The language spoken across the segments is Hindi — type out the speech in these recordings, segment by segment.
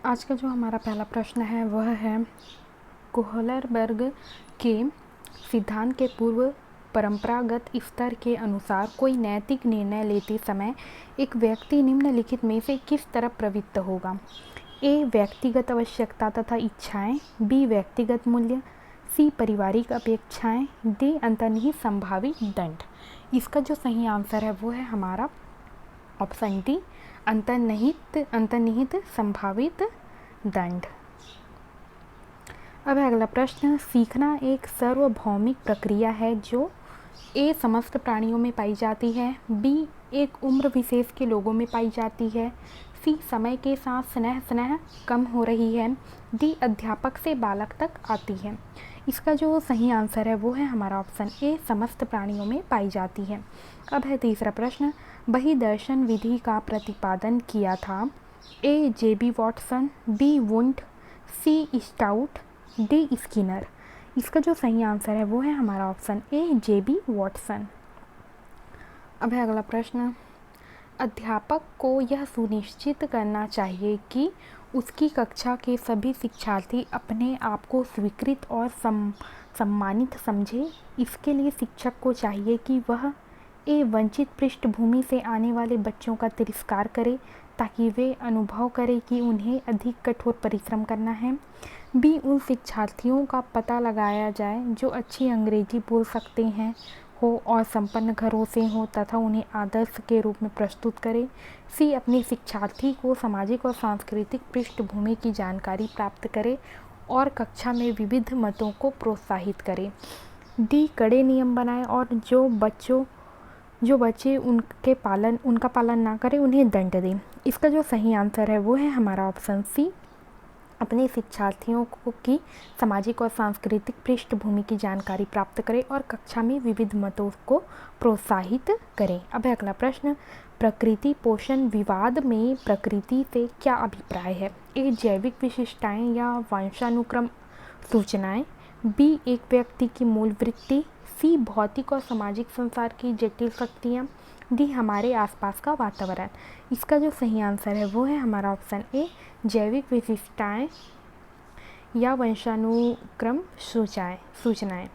आज का जो हमारा पहला प्रश्न है वह है कोहलरबर्ग के सिद्धांत के पूर्व परंपरागत स्तर के अनुसार कोई नैतिक निर्णय लेते समय एक व्यक्ति निम्नलिखित में से किस तरफ प्रवृत्त होगा। ए व्यक्तिगत आवश्यकता तथा इच्छाएं, बी व्यक्तिगत मूल्य, सी पारिवारिक अपेक्षाएं, डी अंतर्निहित संभावित दंड। इसका जो सही आंसर है वो है हमारा ऑप्शन डी अंतर्निहित संभावित दंड। अब अगला प्रश्न, सीखना एक सार्वभौमिक प्रक्रिया है जो ए समस्त प्राणियों में पाई जाती है, बी एक उम्र विशेष के लोगों में पाई जाती है, सी समय के साथ स्नेह कम हो रही है, डी अध्यापक से बालक तक आती है। इसका जो सही आंसर है वो है हमारा ऑप्शन ए समस्त प्राणियों में पाई जाती है। अब है तीसरा प्रश्न, बहिर्दर्शन विधि का प्रतिपादन किया था A J B Watson, B Wundt, C Stout, D Skinner. इसका जो सही आंसर है वो है हमारा ऑप्शन ए जेबी वॉटसन। अब है अगला प्रश्न, अध्यापक को यह सुनिश्चित करना चाहिए कि उसकी कक्षा के सभी शिक्षार्थी अपने आप को स्वीकृत और सम्मानित समझे। इसके लिए शिक्षक को चाहिए कि वह ए वंचित पृष्ठभूमि से आने वाले बच्चों का तिरस्कार करे ताकि वे अनुभव करें कि उन्हें अधिक कठोर परिश्रम करना है, बी उन शिक्षार्थियों का पता लगाया जाए जो अच्छी अंग्रेजी बोल सकते हैं हो और संपन्न घरों से हो तथा उन्हें आदर्श के रूप में प्रस्तुत करे, सी अपने शिक्षार्थी को सामाजिक और सांस्कृतिक पृष्ठभूमि की जानकारी प्राप्त करे और कक्षा में विविध मतों को प्रोत्साहित करे, डी कड़े नियम बनाए और जो बच्चे उनका पालन ना करें उन्हें दंड दें। इसका जो सही आंसर है वो है हमारा ऑप्शन सी अपने शिक्षार्थियों की सामाजिक और सांस्कृतिक पृष्ठभूमि की जानकारी प्राप्त करें और कक्षा में विविध मतों को प्रोत्साहित करें। अब अगला प्रश्न, प्रकृति पोषण विवाद में प्रकृति से क्या अभिप्राय है, ए जैविक विशिष्टताएं या वंशानुक्रम सूचनाएं, बी एक व्यक्ति की मूल वृत्ति, सी भौतिक और सामाजिक संसार की जटिल शक्तियाँ, डी हमारे आसपास का वातावरण। इसका जो सही आंसर है वो है हमारा ऑप्शन ए जैविक विशिष्टताएं या वंशानुक्रम सूचनाएं।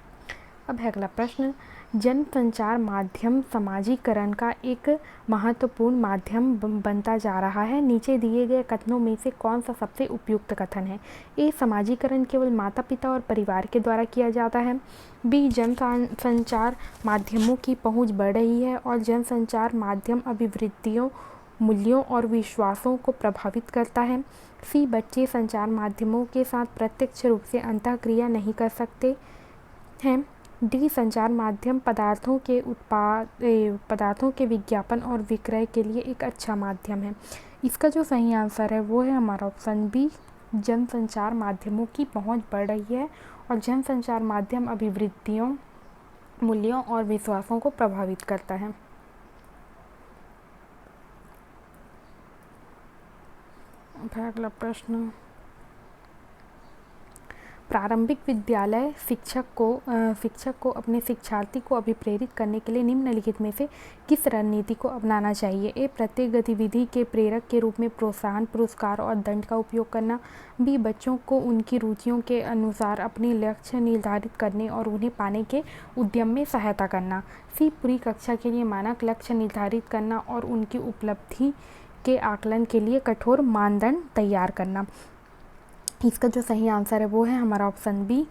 अब है अगला प्रश्न, जनसंचार माध्यम समाजीकरण का एक महत्वपूर्ण माध्यम बनता जा रहा है। नीचे दिए गए कथनों में से कौन सा सबसे उपयुक्त कथन है, ए समाजीकरण केवल माता पिता और परिवार के द्वारा किया जाता है, बी जनसंचार माध्यमों की पहुंच बढ़ रही है और जनसंचार माध्यम अभिवृत्तियों मूल्यों और विश्वासों को प्रभावित करता है, सी बच्चे संचार माध्यमों के साथ प्रत्यक्ष रूप से अंतःक्रिया नहीं कर सकते हैं, डी संचार माध्यम पदार्थों के विज्ञापन और विक्रय के लिए एक अच्छा माध्यम है। इसका जो सही आंसर है वो है हमारा ऑप्शन बी जनसंचार माध्यमों की पहुंच बढ़ रही है और जनसंचार माध्यम अभिवृत्तियों मूल्यों और विश्वासों को प्रभावित करता है। अगला प्रश्न, प्रारंभिक विद्यालय शिक्षक को अपने शिक्षार्थी को अभिप्रेरित करने के लिए निम्नलिखित में से किस रणनीति को अपनाना चाहिए, ए प्रत्येक गतिविधि के प्रेरक के रूप में प्रोत्साहन पुरस्कार और दंड का उपयोग करना, बी बच्चों को उनकी रुचियों के अनुसार अपने लक्ष्य निर्धारित करने और उन्हें पाने के उद्यम में सहायता करना, सी पूरी कक्षा के लिए मानक लक्ष्य निर्धारित करना और उनकी उपलब्धि के आकलन के लिए कठोर मानदंड तैयार करना। इसका जो सही आंसर है वो है हमारा ऑप्शन बी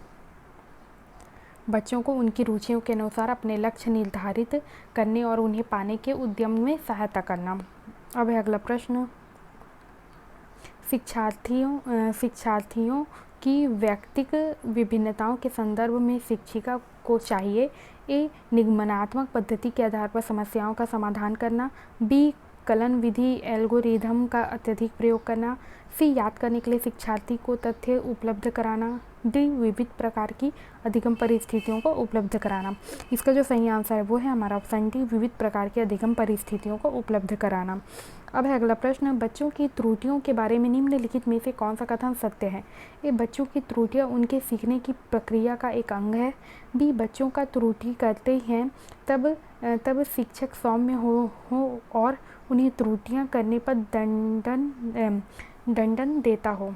बच्चों को उनकी रुचियों के अनुसार अपने लक्ष्य निर्धारित करने और उन्हें पाने के उद्यम में सहायता करना। अब है अगला प्रश्न, शिक्षार्थियों की व्यक्तिगत विभिन्नताओं के संदर्भ में शिक्षिका को चाहिए, ए निगमनात्मक पद्धति के आधार पर समस्याओं का समाधान करना, बी कलन विधि एल्गोरिथम का अत्यधिक प्रयोग करना, सी याद करने के लिए शिक्षार्थी को तथ्य उपलब्ध कराना, डी विविध प्रकार की अधिगम परिस्थितियों को उपलब्ध कराना। इसका जो सही आंसर है वो है हमारा ऑप्शन डी विविध प्रकार की अधिगम परिस्थितियों को उपलब्ध कराना। अब है अगला प्रश्न, बच्चों की त्रुटियों के बारे में निम्नलिखित में से कौन सा कथन सत्य है, ए बच्चों की त्रुटियां उनके सीखने की प्रक्रिया का एक अंग है, बी बच्चों का त्रुटि करते हैं तब शिक्षक सौम्य हो और उन्हें त्रुटियां करने पर दंडन देता हो।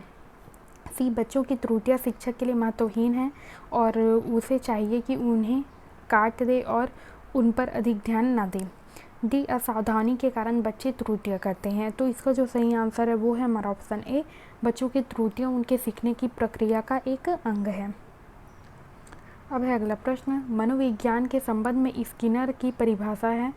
सी बच्चों की त्रुटियां शिक्षक के लिए महत्वहीन हैं और उसे चाहिए कि उन्हें काट दे और उन पर अधिक ध्यान ना दे। डी असावधानी के कारण बच्चे त्रुटियां करते हैं। तो इसका जो सही आंसर है वो है हमारा ऑप्शन ए, बच्चों की त्रुटियां उनके सीखने की प्रक्रिया का एक अंग है। अब है अगला प्रश्न, मनोविज्ञान के संबंध में स्किनर की परिभाषा है।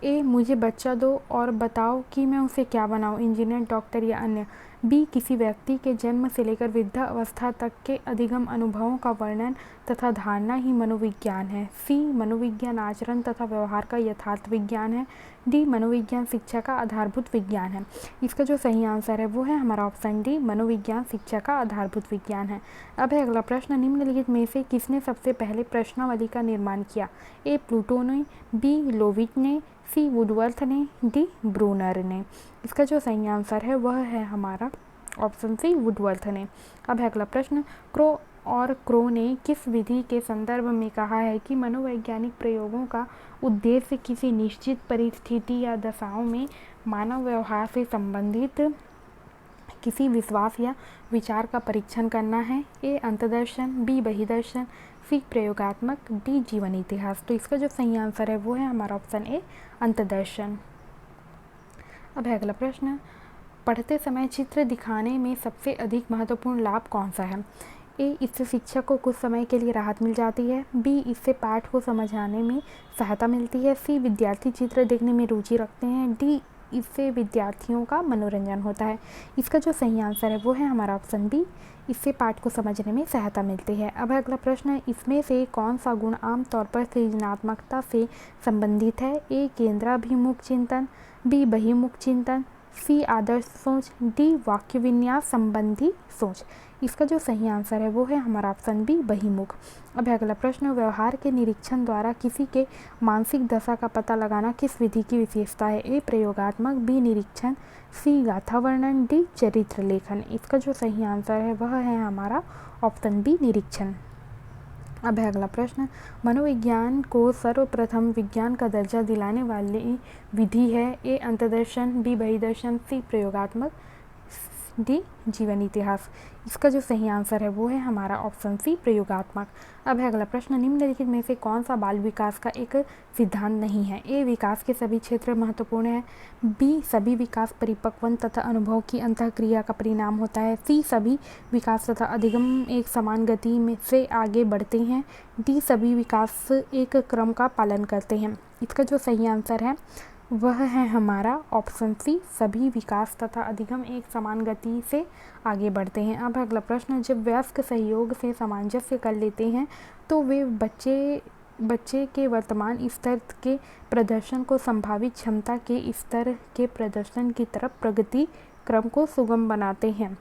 ए, मुझे बच्चा दो और बताओ कि मैं उसे क्या बनाऊं, इंजीनियर, डॉक्टर या अन्य। बी, किसी व्यक्ति के जन्म से लेकर वृद्धा अवस्था तक के अधिगम अनुभवों का वर्णन तथा धारणा ही मनोविज्ञान है। सी, मनोविज्ञान आचरण तथा व्यवहार का यथार्थ विज्ञान है। डी, मनोविज्ञान शिक्षा का आधारभूत विज्ञान है। इसका जो सही आंसर है वो है हमारा ऑप्शन डी, मनोविज्ञान शिक्षा का आधारभूत विज्ञान है। अब है अगला प्रश्न, निम्नलिखित में से किसने सबसे पहले प्रश्नावली का निर्माण किया। ए, प्लूटो ने, बी, लोविट ने, सी, वुडवर्थ ने, डी, ब्रूनर ने। इसका जो सही आंसर है वह है हमारा ऑप्शन सी, वुडवर्थ ने। अब है अगला प्रश्न, क्रो और क्रो ने किस विधि के संदर्भ में कहा है कि मनोवैज्ञानिक प्रयोगों का उद्देश्य किसी निश्चित परिस्थिति या दशाओं में मानव व्यवहार से संबंधित किसी विश्वास या विचार का परीक्षण करना है। ए, अंतदर्शन, बी, बहिर्दर्शन, सी, प्रयोगात्मक, डी, जीवन इतिहास। तो इसका जो सही आंसर है वो है हमारा ऑप्शन ए, अंतदर्शन। अब है अगला प्रश्न, पढ़ते समय चित्र दिखाने में सबसे अधिक महत्वपूर्ण लाभ कौन सा है। ए, इससे शिक्षक को कुछ समय के लिए राहत मिल जाती है। बी, इससे पाठ को समझाने में सहायता मिलती है। सी, विद्यार्थी चित्र देखने में रुचि रखते हैं। डी, इससे विद्यार्थियों का मनोरंजन होता है। इसका जो सही आंसर है वो है हमारा ऑप्शन बी, इससे पाठ को समझने में सहायता मिलती है। अब अगला प्रश्न, इसमें से कौन सा गुण आमतौर पर सृजनात्मकता से संबंधित है। ए, केंद्राभिमुख चिंतन, बी, बहिर्मुख चिंतन, सी, आदर्श सोच, डी, वाक्य विन्यास संबंधी सोच। इसका जो सही आंसर है वो है हमारा ऑप्शन बी, बहिर्मुख। अब अगला प्रश्न, व्यवहार के निरीक्षण द्वारा किसी के मानसिक दशा का पता लगाना किस विधि की विशेषता है। ए, प्रयोगात्मक, बी, निरीक्षण, सी, गाथा वर्णन, डी, चरित्र लेखन। इसका जो सही आंसर है वह है हमारा ऑप्शन बी, निरीक्षण। अब है अगला प्रश्न, मनोविज्ञान को सर्वप्रथम विज्ञान का दर्जा दिलाने वाली विधि है। ए, अंतदर्शन, बी, बहिर्दर्शन, सी, प्रयोगात्मक, डी, जीवन इतिहास। इसका जो सही आंसर है वो है हमारा ऑप्शन सी, प्रयोगात्मक। अब है अगला प्रश्न, निम्नलिखित में से कौन सा बाल विकास का एक सिद्धांत नहीं है। ए, विकास के सभी क्षेत्र महत्वपूर्ण है। बी, सभी विकास परिपक्वन तथा अनुभव की अंतःक्रिया का परिणाम होता है। सी, सभी विकास तथा अधिगम एक समान गति में से आगे बढ़ते हैं। डी, सभी विकास एक क्रम का पालन करते हैं। इसका जो सही आंसर है वह है हमारा ऑप्शन सी, सभी विकास तथा अधिगम एक समान गति से आगे बढ़ते हैं। अब अगला प्रश्न, जब वयस्क सहयोग से सामंजस्य कर लेते हैं तो वे बच्चे के वर्तमान स्तर के प्रदर्शन को संभावित क्षमता के स्तर के प्रदर्शन की तरफ प्रगति क्रम को सुगम बनाते हैं।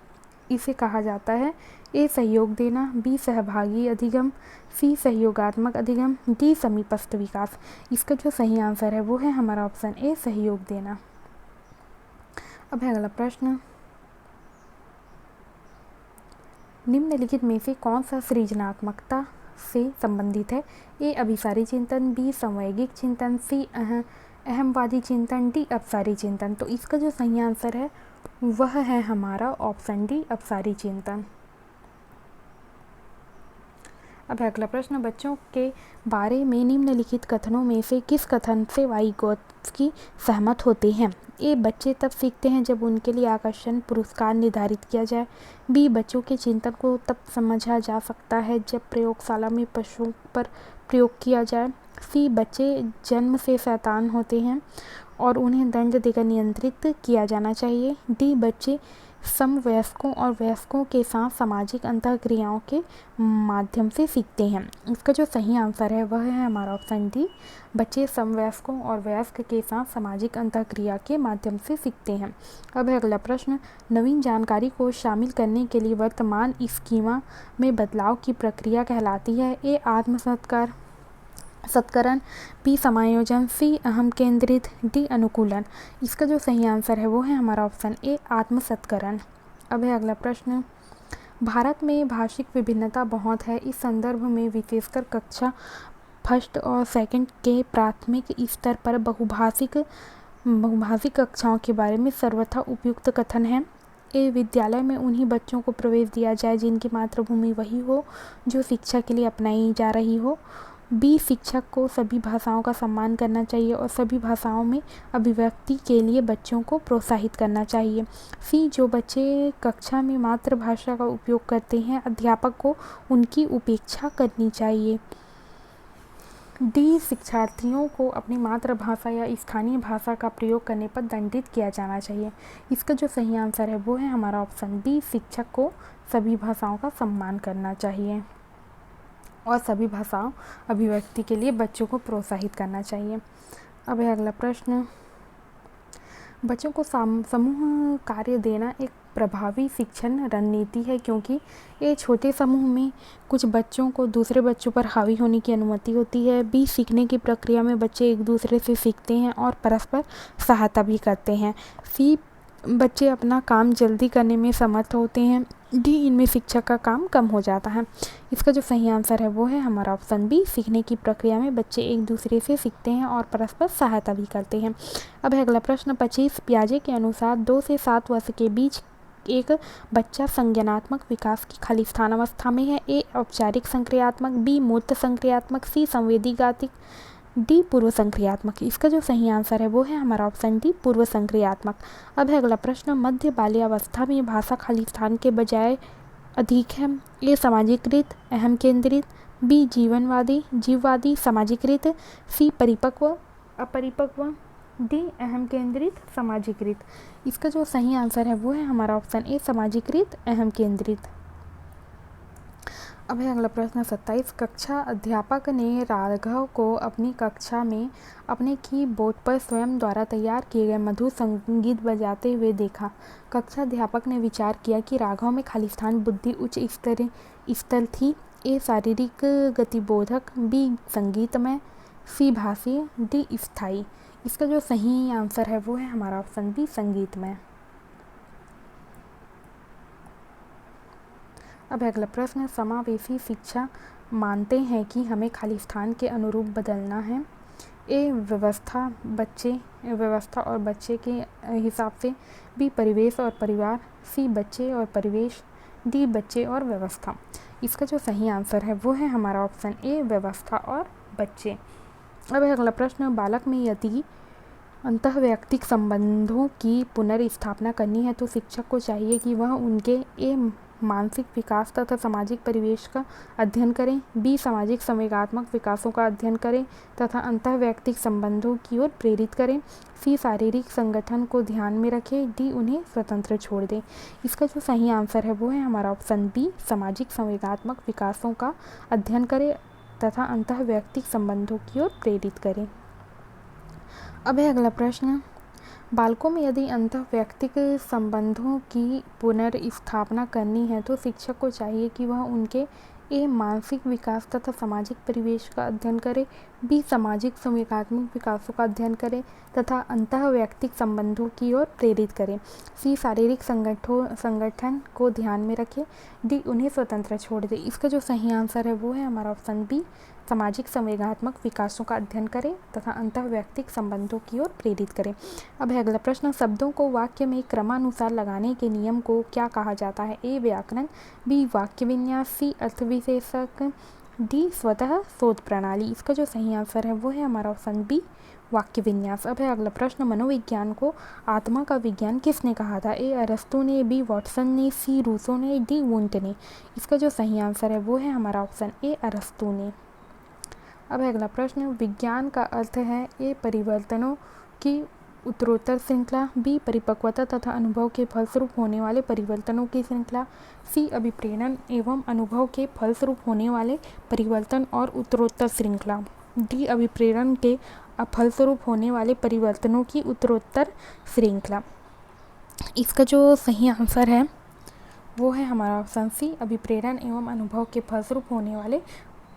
इसे कहा जाता है ए, सहयोग देना, बी, सहभागी अधिगम, सी, सहयोगात्मक अधिगम, डी, समीपस्थ विकास। इसका जो सही आंसर है वो है हमारा ऑप्शन ए, सहयोग देना। अब है अगला प्रश्न, निम्नलिखित में से कौन सा सृजनात्मकता से संबंधित है। ए, अभिसारी चिंतन, बी, संवैगिक चिंतन, सी, अहमवादी चिंतन, डी, अपसारी चिंतन। तो इसका जो सही आंसर है वह है हमारा ऑप्शन डी, अपसारी चिंतन। अब अगला प्रश्न, बच्चों के बारे में निम्नलिखित कथनों में से किस कथन से वाइगोत्स्की सहमत होते हैं। ए, बच्चे तब सीखते हैं जब उनके लिए आकर्षण पुरस्कार निर्धारित किया जाए। बी, बच्चों के चिंतन को तब समझा जा सकता है जब प्रयोगशाला में पशुओं पर प्रयोग किया जाए। सी, बच्चे जन्म से शैतान होते हैं और उन्हें दंड देकर नियंत्रित किया जाना चाहिए। डी, बच्चे समवयस्कों और वयस्कों के साथ सामाजिक अंतःक्रियाओं के माध्यम से सीखते हैं। इसका जो सही आंसर है वह है हमारा ऑप्शन डी, बच्चे समवयस्कों और वयस्क के साथ सामाजिक अंतःक्रिया के माध्यम से सीखते हैं। अब है अगला प्रश्न, नवीन जानकारी को शामिल करने के लिए वर्तमान स्कीमा में बदलाव की प्रक्रिया कहलाती है। ए, सत्करण, बी, समायोजन, सी, अहम केंद्रित, डी, अनुकूलन। इसका जो सही आंसर है वो है हमारा ऑप्शन ए, आत्मसत्करण। अब है अगला प्रश्न, भारत में भाषिक विभिन्नता बहुत है। इस संदर्भ में विशेषकर कक्षा फर्स्ट और सेकंड के प्राथमिक स्तर पर बहुभाषिक कक्षाओं के बारे में सर्वथा उपयुक्त कथन है। ए विद्यालय में उन्हीं बच्चों को प्रवेश दिया जाए जिनकी मातृभूमि वही हो जो शिक्षा के लिए अपनाई जा रही हो। बी शिक्षक को सभी भाषाओं का सम्मान करना चाहिए और सभी भाषाओं में अभिव्यक्ति के लिए बच्चों को प्रोत्साहित करना चाहिए। सी जो बच्चे कक्षा में मातृभाषा का उपयोग करते हैं अध्यापक को उनकी उपेक्षा करनी चाहिए। डी शिक्षार्थियों को अपनी मातृभाषा या स्थानीय भाषा का प्रयोग करने पर दंडित किया जाना चाहिए। इसका जो सही आंसर है वो है हमारा ऑप्शन बी, शिक्षक को सभी भाषाओं का सम्मान करना चाहिए और सभी भाषाओं अभिव्यक्ति के लिए बच्चों को प्रोत्साहित करना चाहिए। अब है अगला प्रश्न, बच्चों को समूह कार्य देना एक प्रभावी शिक्षण रणनीति है क्योंकि ये छोटे समूह में कुछ बच्चों को दूसरे बच्चों पर हावी होने की अनुमति होती है। बी सीखने की प्रक्रिया में बच्चे एक दूसरे से सीखते हैं और परस्पर सहायता भी करते हैं। सी बच्चे अपना काम जल्दी करने में समर्थ होते हैं। डी इनमें शिक्षक का काम कम हो जाता है। इसका जो सही आंसर है वो है हमारा ऑप्शन बी, सीखने की प्रक्रिया में बच्चे एक दूसरे से सीखते हैं और परस्पर सहायता भी करते हैं। अब है अगला प्रश्न, 25 पियाजे के अनुसार 2 से 7 वर्ष के बीच एक बच्चा संज्ञानात्मक विकास की खालिस्तान अवस्था में है। ए औपचारिक संक्रियात्मक, बी मूर्त संक्रियात्मक, सी संवेदीगातिक, डी पूर्व संक्रियात्मक। इसका जो सही आंसर है वो है हमारा ऑप्शन डी, पूर्व संक्रियात्मक। अब है अगला प्रश्न, मध्य बाल्यावस्था में भाषा खालिस्तान के बजाय अधिक है। ए सामाजिकृत अहम केंद्रित, बी जीववादी समाजीकृत, सी परिपक्व अपरिपक्व, डी अहम केंद्रित समाजीकृत। इसका जो सही आंसर है वो है हमारा ऑप्शन ए, समाजीकृत अहम केंद्रित। अब है अगला प्रश्न 27, कक्षा अध्यापक ने राघव को अपनी कक्षा में अपने कीबोर्ड पर स्वयं द्वारा तैयार किए गए मधुर संगीत बजाते हुए देखा। कक्षा अध्यापक ने विचार किया कि राघव में खालिस्तान बुद्धि उच्च स्तर थी। ए शारीरिक गतिबोधक, बी संगीतमय, सी भाषीय, डी स्थायी। इसका जो सही आंसर है वो है हमारा ऑप्शन बी, संगीतमय। अब अगला प्रश्न, समावेशी शिक्षा मानते हैं कि हमें खालिस्तान के अनुरूप बदलना है। ए व्यवस्था और बच्चे के हिसाब से, बी परिवेश और परिवार, सी बच्चे और परिवेश, डी बच्चे और व्यवस्था। इसका जो सही आंसर है वो है हमारा ऑप्शन ए, व्यवस्था और बच्चे। अब अगला प्रश्न, बालक में यदि अंतःवैयक्तिक संबंधों की पुनर्स्थापना करनी है तो शिक्षक को चाहिए कि वह उनके मानसिक विकास तथा सामाजिक परिवेश का अध्ययन करें, बी सामाजिक संवेगात्मक विकासों का अध्ययन करें तथा अंतःवैयक्तिक संबंधों की ओर प्रेरित करें, सी शारीरिक संगठन को ध्यान में रखें, डी उन्हें स्वतंत्र छोड़ दें। इसका जो सही आंसर है वो है हमारा ऑप्शन बी, सामाजिक संवेगात्मक विकासों का अध्ययन करें तथा अंतःवैयक्तिक संबंधों की ओर प्रेरित करें। अब है अगला प्रश्न, बालकों में यदि अंतःवैयक्तिक संबंधों की पुनर्स्थापना करनी है तो शिक्षक को चाहिए कि वह उनके मानसिक विकास तथा सामाजिक परिवेश का अध्ययन करे, बी सामाजिक संवेगात्मक विकासों का अध्ययन करे तथा अंतःवैयक्तिक संबंधों की ओर प्रेरित करें, सी शारीरिक संगठन को ध्यान में रखे, डी उन्हें स्वतंत्र छोड़ दे। इसका जो सही आंसर है वो है हमारा ऑप्शन बी, सामाजिक संवेगात्मक विकासों का अध्ययन करें तथा अंतःवैयक्तिक संबंधों की ओर प्रेरित करें। अब है अगला प्रश्न, शब्दों को वाक्य में क्रमानुसार लगाने के नियम को क्या कहा जाता है। ए व्याकरण, बी वाक्य विन्यास, सी अर्थविशेषक, डी स्वतः शोध प्रणाली। इसका जो सही आंसर है वो है हमारा ऑप्शन बी, वाक्य विन्यास। अब है अगला प्रश्न, मनोविज्ञान को आत्मा का विज्ञान किसने कहा था। ए अरस्तु ने, बी वॉटसन ने, सी रूसो ने, डी वुंट ने। इसका जो सही आंसर है वो है हमारा ऑप्शन ए, अरस्तु ने। अब है अगला प्रश्न, विज्ञान का अर्थ है ए परिवर्तनों की उत्तरोत्तर श्रृंखला, बी परिपक्वता तथा अनुभव के फलस्वरूप होने वाले परिवर्तनों की श्रृंखला, सी अभिप्रेरण एवं अनुभव के फलस्वरूप होने वाले परिवर्तन और उत्तरोत्तर श्रृंखला, डी अभिप्रेरण के फलस्वरूप होने वाले परिवर्तनों की उत्तरोत्तर श्रृंखला। इसका जो सही आंसर है वो है हमारा ऑप्शन सी, अभिप्रेरण एवं अनुभव के फलस्वरूप होने वाले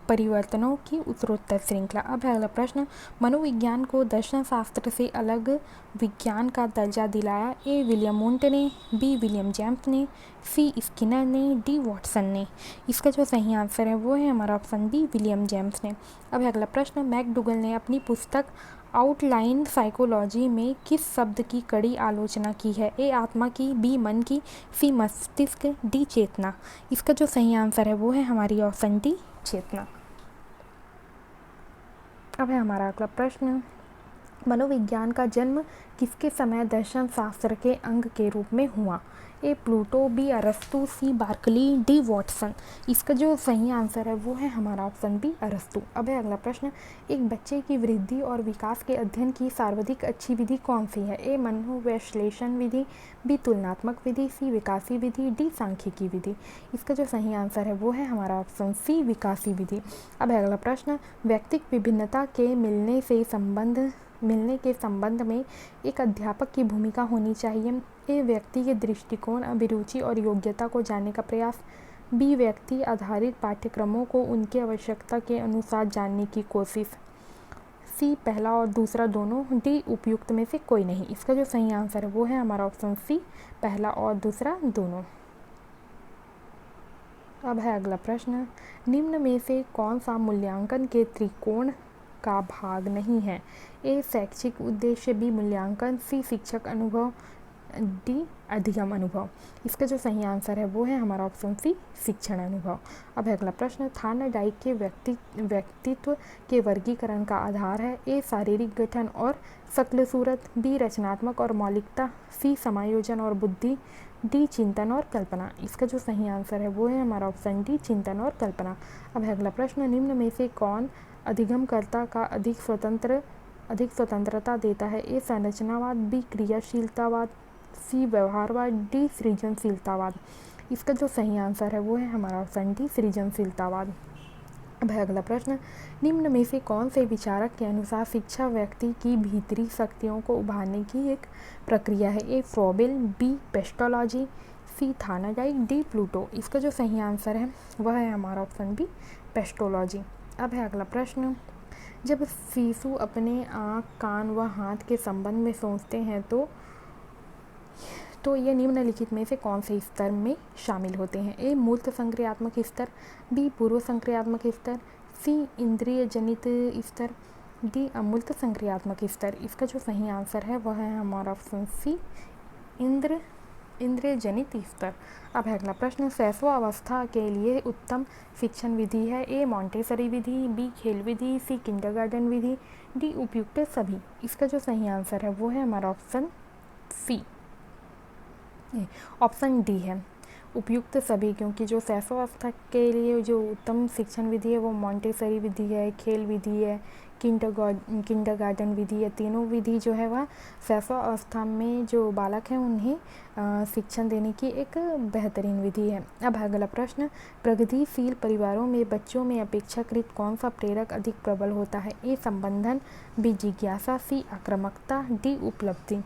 परिवर्तनों की उत्तरोत्तर श्रृंखला। अब है अगला प्रश्न, मनोविज्ञान को दर्शन शास्त्र से अलग विज्ञान का दर्जा दिलाया। ए विलियम वुंट ने, बी विलियम जेम्स ने, सी स्किनर ने, डी वॉटसन ने। इसका जो सही आंसर है वो है हमारा ऑप्शन बी, विलियम जेम्स ने। अब है अगला प्रश्न, मैकडूगल ने अपनी पुस्तक आउटलाइन साइकोलॉजी में किस शब्द की कड़ी आलोचना की है? ए आत्मा की, बी मन की, सी मस्तिष्क, डी चेतना। इसका जो सही आंसर है वो है हमारी ऑप्शन डी चेतना। अब है हमारा अगला प्रश्न, मनोविज्ञान का जन्म किसके समय दर्शन शास्त्र के अंग के रूप में हुआ? ए प्लूटो, बी अरस्तु, सी बार्कली, डी वॉटसन। इसका जो सही आंसर है वो है हमारा ऑप्शन बी अरस्तु। अब है अगला प्रश्न, एक बच्चे की वृद्धि और विकास के अध्ययन की सर्वाधिक अच्छी विधि कौन सी है? ए मनोविश्लेषण विधि, बी तुलनात्मक विधि, सी विकासी विधि, डी सांख्यिकी विधि। इसका जो सही आंसर है वो है हमारा ऑप्शन सी विकासी विधि। अब है अगला प्रश्न, व्यक्तिक विभिन्नता के मिलने के संबंध में एक अध्यापक की भूमिका होनी चाहिए। ए व्यक्ति के दृष्टिकोण, अभिरुचि और योग्यता को जानने का प्रयास, बी व्यक्ति आधारित पाठ्यक्रमों को उनके आवश्यकता के अनुसार जानने की कोशिश, सी पहला और दूसरा दोनों, डी उपयुक्त में से कोई नहीं। इसका जो सही आंसर है वो है हमारा ऑप्शन सी पहला और दूसरा दोनों। अब है अगला प्रश्न, निम्न में से कौन सा मूल्यांकन के त्रिकोण का भाग नहीं है? ए शैक्षिक उद्देश्य, बी मूल्यांकन, सी शिक्षक अनुभव, डी अधिगम अनुभव। इसका जो सही आंसर है वो है हमारा ऑप्शन सी शिक्षण अनुभव। अब है अगला प्रश्न, थार्नडाइक के व्यक्तित्व के वर्गीकरण का आधार है? ए शारीरिक गठन और शक्ल सूरत, बी रचनात्मक और मौलिकता, सी समायोजन और बुद्धि, डी चिंतन और कल्पना। इसका जो सही आंसर है वो है हमारा ऑप्शन डी चिंतन और कल्पना। अब है अगला प्रश्न, निम्न में से कौन अधिगमकर्ता का अधिक स्वतंत्रता देता है? ए संरचनावाद, बी क्रियाशीलतावाद, सी व्यवहारवाद, डी सृजनशीलतावाद। इसका जो सही आंसर है वो है हमारा ऑप्शन डी सृजनशीलतावाद। अब है अगला प्रश्न, निम्न में से कौन से विचारक के अनुसार शिक्षा व्यक्ति की भीतरी शक्तियों को उभारने की एक प्रक्रिया है? ए फ्रोबेल, बी पेस्टोलॉजी, सी थार्नडाइक, डी प्लूटो। इसका जो सही आंसर है वह है हमारा ऑप्शन बी पेस्टोलॉजी। अब है अगला प्रश्न, जब शिशु अपने आँख, कान व हाथ के संबंध में सोचते हैं तो ये निम्नलिखित में से कौन से स्तर में शामिल होते हैं? ए मूर्त संक्रियात्मक स्तर, बी पूर्व संक्रियात्मक स्तर, सी इंद्रिय जनित स्तर, डी अमूर्त संक्रियात्मक स्तर। इसका जो सही आंसर है वह है हमारा ऑप्शन सी इंद्रिय जनित स्तर। अब है अगला प्रश्न, शैशवावस्था के लिए उत्तम शिक्षण विधि है? ए मॉन्टेसरी विधि, बी खेल विधि, सी किंडरगार्टन विधि, डी उपयुक्त सभी। इसका जो सही आंसर है वो है हमारा ऑप्शन सी ऑप्शन डी है उपयुक्त सभी, क्योंकि जो शैशवावस्था के लिए जो उत्तम शिक्षण विधि है वो मॉन्टेसरी विधि है, खेल विधि है, किंडरगार्टन विधि है। तीनों विधि जो है वह शैशवावस्था में जो बालक हैं उन्हें शिक्षण देने की एक बेहतरीन विधि है। अब अगला प्रश्न, प्रगतिशील परिवारों में बच्चों में अपेक्षाकृत कौन सा प्रेरक अधिक प्रबल होता है? ए संबंधन, बी जिज्ञासा, सी आक्रामकता, डी उपलब्धि।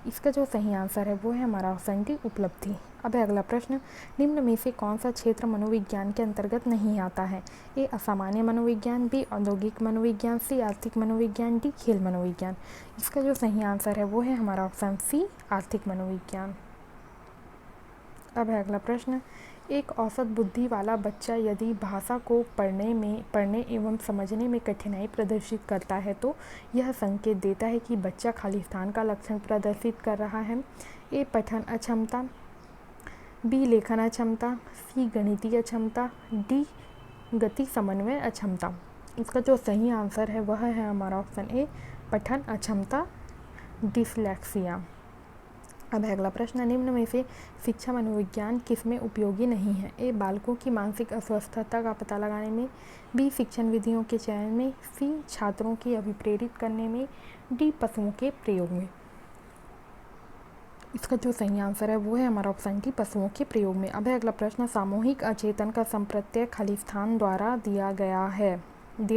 इसका जो सही आंसर है वो है हमारा ऑप्शन डी उपलब्धि। अब है अगला प्रश्न, निम्न में से कौन सा क्षेत्र मनोविज्ञान के अंतर्गत नहीं आता है? ए असामान्य मनोविज्ञान, बी औद्योगिक मनोविज्ञान, सी आर्थिक मनोविज्ञान, डी खेल मनोविज्ञान। इसका जो सही आंसर है वो है हमारा ऑप्शन सी आर्थिक मनोविज्ञान। अब है अगला प्रश्न, एक औसत बुद्धि वाला बच्चा यदि भाषा को पढ़ने एवं समझने में कठिनाई प्रदर्शित करता है तो यह संकेत देता है कि बच्चा खालिस्तान का लक्षण प्रदर्शित कर रहा है। ए पठन अक्षमता, बी लेखन अक्षमता, सी गणितीय अक्षमता, डी गति समन्वय अक्षमता। इसका जो सही आंसर है वह है हमारा ऑप्शन ए पठन अक्षमता, डिसलेक्सिया। अब है अगला प्रश्न, निम्न में से शिक्षा मनोविज्ञान किसमें उपयोगी नहीं है? ए बालकों की मानसिक अस्वस्थता का पता लगाने में, बी शिक्षण विधियों के चयन में, सी छात्रों की अभिप्रेरित करने में, डी पशुओं के प्रयोग में। इसका जो सही आंसर है वो है हमारा ऑप्शन डी पशुओं के प्रयोग में। अब है अगला प्रश्न, सामूहिक अचेतन का संप्रत्यय खालिस्तान द्वारा दिया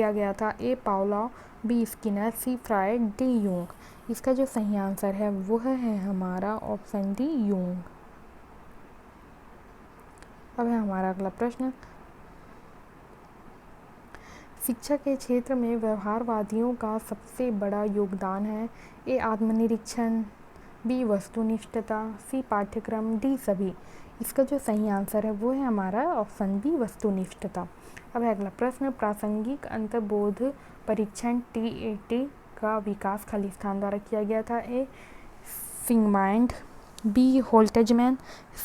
गया था? ए पावलोव, बी स्किनर, सी फ्रायड, डी यूंग। इसका जो सही आंसर है वो है हमारा ऑप्शन डी यूंग। अब है हमारा अगला प्रश्न, शिक्षा के क्षेत्र में व्यवहारवादियों का सबसे बड़ा योगदान है? ए आत्मनिरीक्षण, बी वस्तुनिष्ठता, सी पाठ्यक्रम, डी सभी। इसका जो सही आंसर है वो है हमारा ऑप्शन बी वस्तुनिष्ठता। अब है अगला प्रश्न, प्रासंगिक अंतर्बोध परीक्षण TAT का विकास खालिस्तान द्वारा किया गया था। ए फिंगमांड, बी होल्टेजमैन,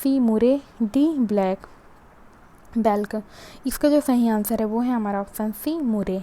सी मुरे, डी ब्लैक बेल्क। इसका जो सही आंसर है वो है हमारा ऑप्शन सी मुरे।